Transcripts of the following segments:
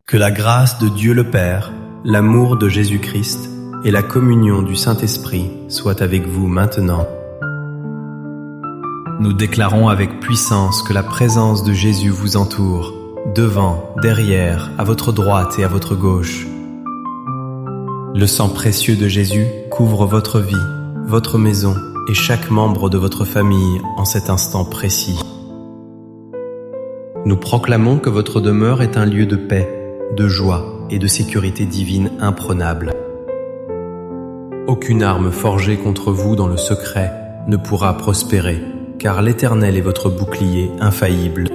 Que la grâce de Dieu le Père, l'amour de Jésus-Christ et la communion du Saint-Esprit soient avec vous maintenant. Nous déclarons avec puissance que la présence de Jésus vous entoure, devant, derrière, à votre droite et à votre gauche. Le sang précieux de Jésus couvre votre vie, votre maison et chaque membre de votre famille en cet instant précis. Nous proclamons que votre demeure est un lieu de paix, de joie et de sécurité divine imprenable. Aucune arme forgée contre vous dans le secret ne pourra prospérer, car l'Éternel est votre bouclier infaillible.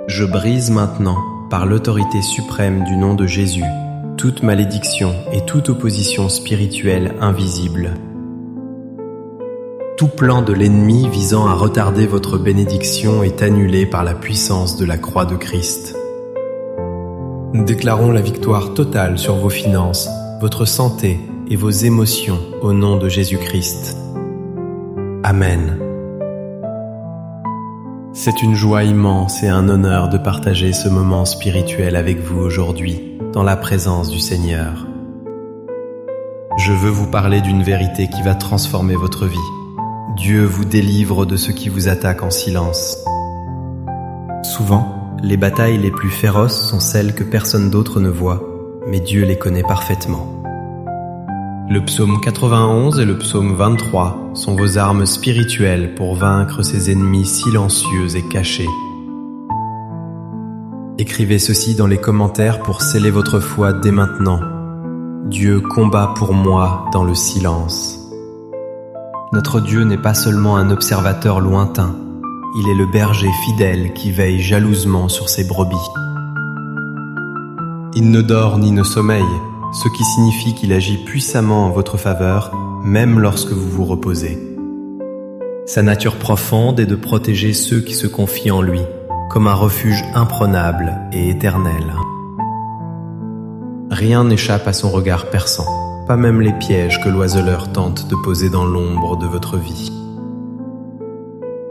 Je brise maintenant, par l'autorité suprême du nom de Jésus, toute malédiction et toute opposition spirituelle invisible. Tout plan de l'ennemi visant à retarder votre bénédiction est annulé par la puissance de la croix de Christ. Nous déclarons la victoire totale sur vos finances, votre santé et vos émotions au nom de Jésus-Christ. Amen. C'est une joie immense et un honneur de partager ce moment spirituel avec vous aujourd'hui, dans la présence du Seigneur. Je veux vous parler d'une vérité qui va transformer votre vie. Dieu vous délivre de ce qui vous attaque en silence. Souvent, les batailles les plus féroces sont celles que personne d'autre ne voit, mais Dieu les connaît parfaitement. Le psaume 91 et le psaume 23 sont vos armes spirituelles pour vaincre ces ennemis silencieux et cachés. Écrivez ceci dans les commentaires pour sceller votre foi dès maintenant. Dieu combat pour moi dans le silence. Notre Dieu n'est pas seulement un observateur lointain, il est le berger fidèle qui veille jalousement sur ses brebis. Il ne dort ni ne sommeille, ce qui signifie qu'il agit puissamment en votre faveur, même lorsque vous vous reposez. Sa nature profonde est de protéger ceux qui se confient en lui, comme un refuge imprenable et éternel. Rien n'échappe à son regard perçant, pas même les pièges que l'oiseleur tente de poser dans l'ombre de votre vie.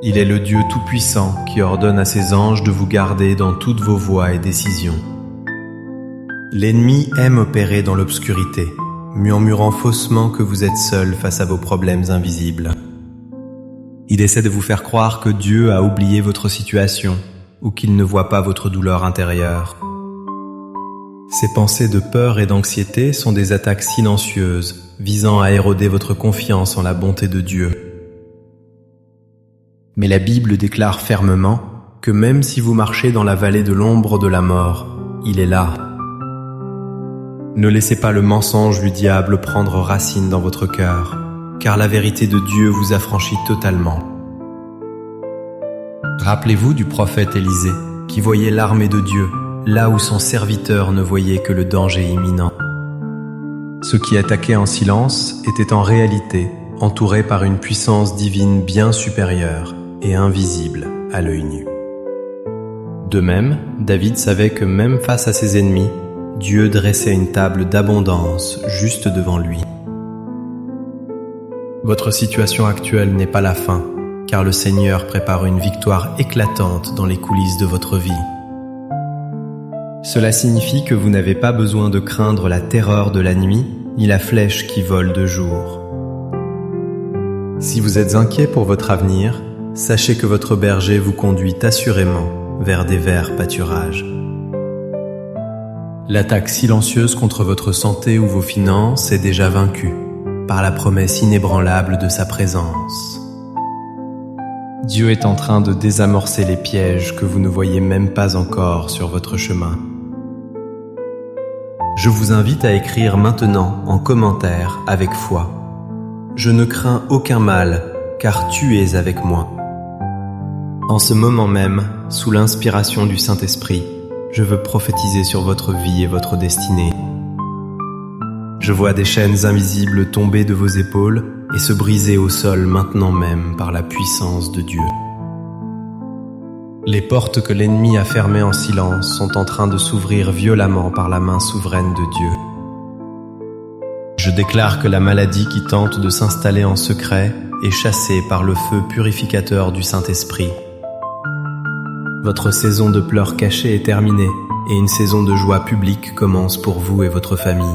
Il est le Dieu tout-puissant qui ordonne à ses anges de vous garder dans toutes vos voies et décisions. L'ennemi aime opérer dans l'obscurité, murmurant faussement que vous êtes seul face à vos problèmes invisibles. Il essaie de vous faire croire que Dieu a oublié votre situation ou qu'il ne voit pas votre douleur intérieure. Ces pensées de peur et d'anxiété sont des attaques silencieuses visant à éroder votre confiance en la bonté de Dieu. Mais la Bible déclare fermement que même si vous marchez dans la vallée de l'ombre de la mort, il est là. Ne laissez pas le mensonge du diable prendre racine dans votre cœur, car la vérité de Dieu vous affranchit totalement. Rappelez-vous du prophète Élisée, qui voyait l'armée de Dieu, là où son serviteur ne voyait que le danger imminent. Ceux qui attaquaient en silence étaient en réalité entourés par une puissance divine bien supérieure et invisible à l'œil nu. De même, David savait que même face à ses ennemis, Dieu dressait une table d'abondance juste devant lui. Votre situation actuelle n'est pas la fin, car le Seigneur prépare une victoire éclatante dans les coulisses de votre vie. Cela signifie que vous n'avez pas besoin de craindre la terreur de la nuit, ni la flèche qui vole de jour. Si vous êtes inquiet pour votre avenir, sachez que votre berger vous conduit assurément vers des verts pâturages. L'attaque silencieuse contre votre santé ou vos finances est déjà vaincue par la promesse inébranlable de sa présence. Dieu est en train de désamorcer les pièges que vous ne voyez même pas encore sur votre chemin. Je vous invite à écrire maintenant en commentaire avec foi. Je ne crains aucun mal, car tu es avec moi. En ce moment même, sous l'inspiration du Saint-Esprit, je veux prophétiser sur votre vie et votre destinée. Je vois des chaînes invisibles tomber de vos épaules et se briser au sol maintenant même par la puissance de Dieu. Les portes que l'ennemi a fermées en silence sont en train de s'ouvrir violemment par la main souveraine de Dieu. Je déclare que la maladie qui tente de s'installer en secret est chassée par le feu purificateur du Saint-Esprit. Votre saison de pleurs cachés est terminée et une saison de joie publique commence pour vous et votre famille.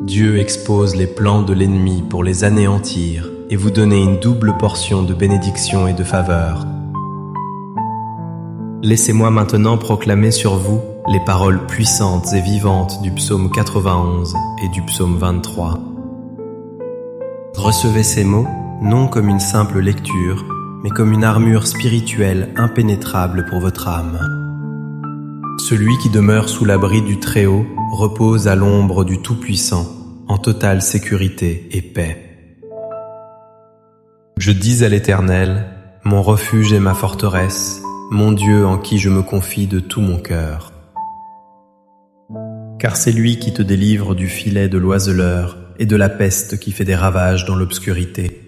Dieu expose les plans de l'ennemi pour les anéantir et vous donner une double portion de bénédiction et de faveur. Laissez-moi maintenant proclamer sur vous les paroles puissantes et vivantes du psaume 91 et du psaume 23. Recevez ces mots non comme une simple lecture, mais comme une armure spirituelle impénétrable pour votre âme. Celui qui demeure sous l'abri du Très-Haut repose à l'ombre du Tout-Puissant, en totale sécurité et paix. Je dis à l'Éternel, mon refuge et ma forteresse, mon Dieu en qui je me confie de tout mon cœur. Car c'est lui qui te délivre du filet de l'oiseleur et de la peste qui fait des ravages dans l'obscurité.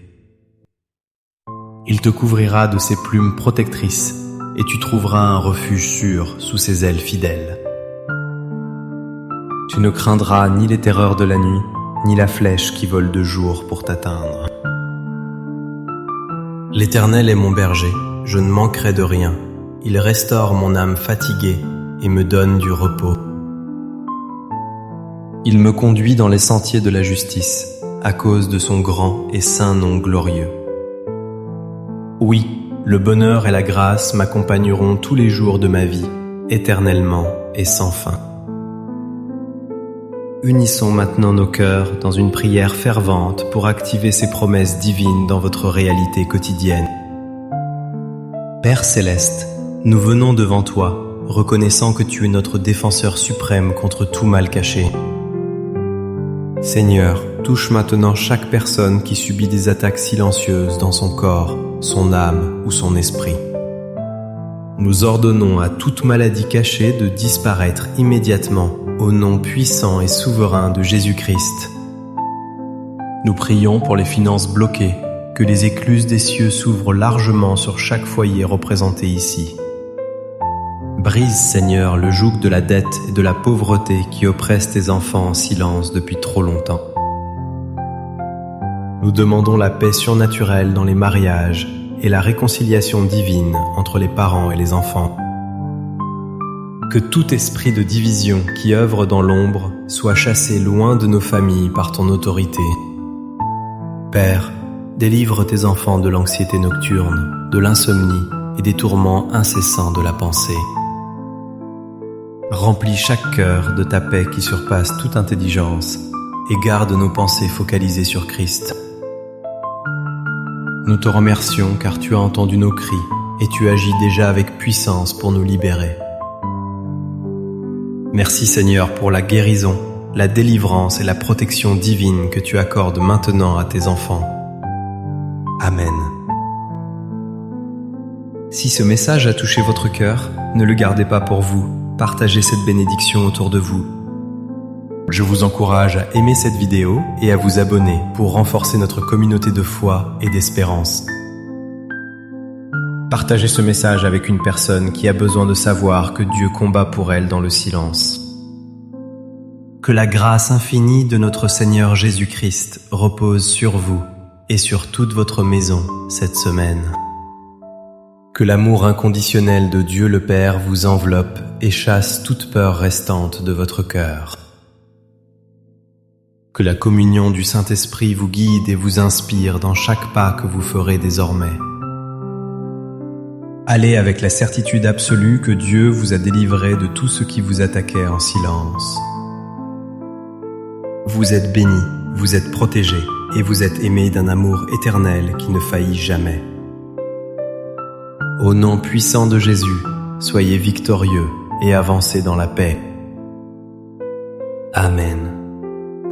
Il te couvrira de ses plumes protectrices et tu trouveras un refuge sûr sous ses ailes fidèles. Tu ne craindras ni les terreurs de la nuit, ni la flèche qui vole de jour pour t'atteindre. L'Éternel est mon berger, je ne manquerai de rien. Il restaure mon âme fatiguée et me donne du repos. Il me conduit dans les sentiers de la justice, à cause de son grand et saint nom glorieux. Oui, le bonheur et la grâce m'accompagneront tous les jours de ma vie, éternellement et sans fin. Unissons maintenant nos cœurs dans une prière fervente pour activer ces promesses divines dans votre réalité quotidienne. Père céleste, nous venons devant toi, reconnaissant que tu es notre défenseur suprême contre tout mal caché. Seigneur, touche maintenant chaque personne qui subit des attaques silencieuses dans son corps, son âme ou son esprit. Nous ordonnons à toute maladie cachée de disparaître immédiatement au nom puissant et souverain de Jésus-Christ. Nous prions pour les finances bloquées, que les écluses des cieux s'ouvrent largement sur chaque foyer représenté ici. Brise, Seigneur, le joug de la dette et de la pauvreté qui oppresse tes enfants en silence depuis trop longtemps. Nous demandons la paix surnaturelle dans les mariages et la réconciliation divine entre les parents et les enfants. Que tout esprit de division qui œuvre dans l'ombre soit chassé loin de nos familles par ton autorité. Père, délivre tes enfants de l'anxiété nocturne, de l'insomnie et des tourments incessants de la pensée. Remplis chaque cœur de ta paix qui surpasse toute intelligence et garde nos pensées focalisées sur Christ. Nous te remercions car tu as entendu nos cris et tu agis déjà avec puissance pour nous libérer. Merci Seigneur pour la guérison, la délivrance et la protection divine que tu accordes maintenant à tes enfants. Amen. Si ce message a touché votre cœur, ne le gardez pas pour vous, partagez cette bénédiction autour de vous. Je vous encourage à aimer cette vidéo et à vous abonner pour renforcer notre communauté de foi et d'espérance. Partagez ce message avec une personne qui a besoin de savoir que Dieu combat pour elle dans le silence. Que la grâce infinie de notre Seigneur Jésus-Christ repose sur vous et sur toute votre maison cette semaine. Que l'amour inconditionnel de Dieu le Père vous enveloppe et chasse toute peur restante de votre cœur. Que la communion du Saint-Esprit vous guide et vous inspire dans chaque pas que vous ferez désormais. Allez avec la certitude absolue que Dieu vous a délivré de tout ce qui vous attaquait en silence. Vous êtes bénis, vous êtes protégés et vous êtes aimés d'un amour éternel qui ne faillit jamais. Au nom puissant de Jésus, soyez victorieux et avancez dans la paix. Amen.